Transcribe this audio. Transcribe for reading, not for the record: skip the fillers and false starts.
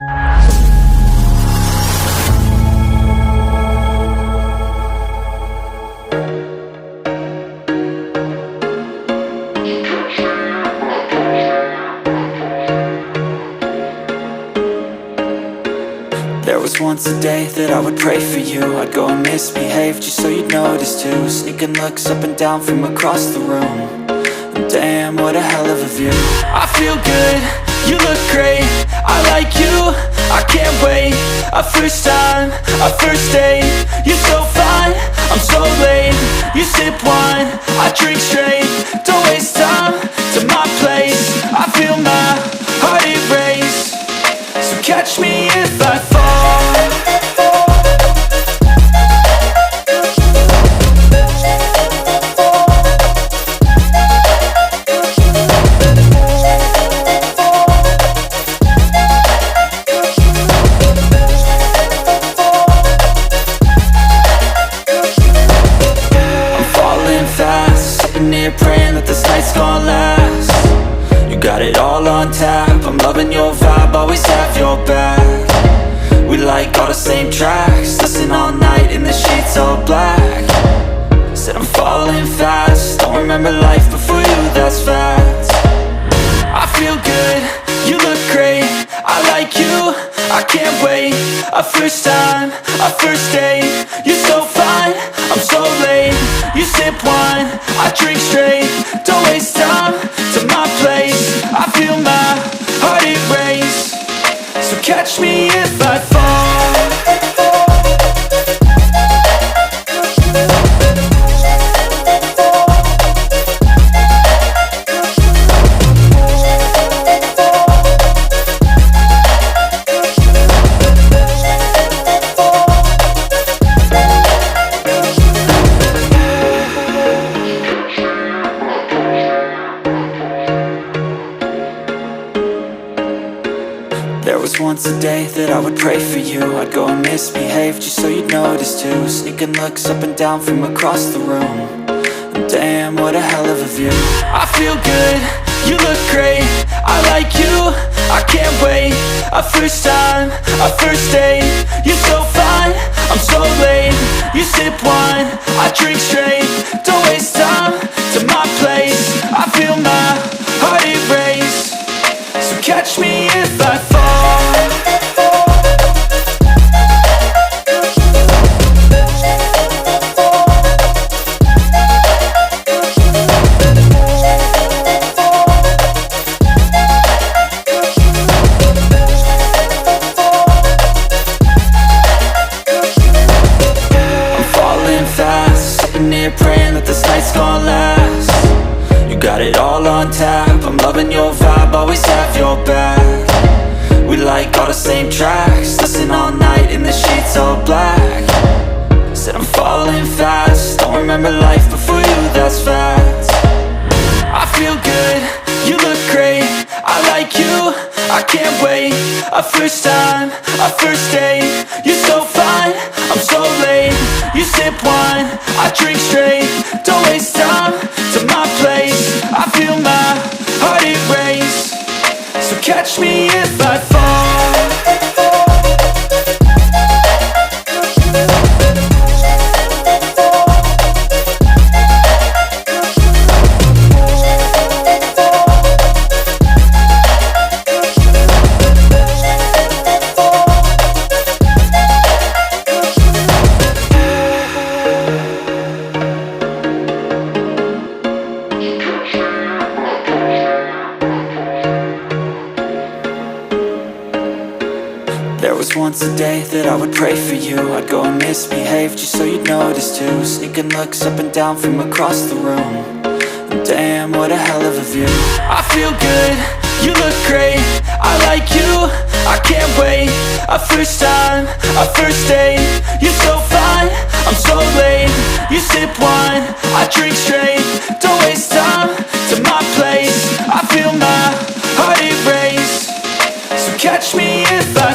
There was once a day that I would pray for you. I'd go and misbehave just so you'd notice too. Sneaking looks up and down from across the room. And damn, what a hell of a view. I feel good, you look great, I like you, I can't wait. A first time, a first date, you're so fine, I'm so late. You sip wine, I drink straight. Don't waste time to my place. I feel my heart erase. So catch me if I fall. Praying that this night's gonna last. You got it all on tap, I'm loving your vibe, always have your back. We like all the same tracks, listen all night in the sheets all black. Said I'm falling fast, don't remember life before you, that's fact. I feel good, you look great, I like you, I can't wait. A first time, a first date, you're so fine, I'm so late. You sip wine, I drink straight. Don't waste time to my place. I feel my heart erase. So catch me if I fall. There was once a day that I would pray for you. I'd go and misbehave just so you'd notice too. Sneaking looks up and down from across the room. And damn, what a hell of a view. I feel good, you look great, I like you, I can't wait. A first time, a first date, you're so fine, I'm so late. You sip wine, I drink straight. Don't waste time to my place. I feel my heart erase. So catch me if I fall. Praying that this night's gonna last. You got it all on tap, I'm loving your vibe, always have your back. We like all the same tracks, listen all night in the sheets all black. Said I'm falling fast, don't remember life before you, that's fact. I feel good, you look great, I like you, I can't wait. A first time, a first date, you're so fine, I'm so late. You sip wine, I drink straight. Don't waste time to my place. I feel my heart erase. So catch me if I fall. There was once a day that I would pray for you. I'd go and misbehave just so you'd notice too. Sneaking looks up and down from across the room. And damn, what a hell of a view. I feel good, you look great, I like you, I can't wait. A first time, a first date, you're so fine, I'm so late. You sip wine, I drink straight. Don't waste time to my place. I feel my heart erase. So catch me if I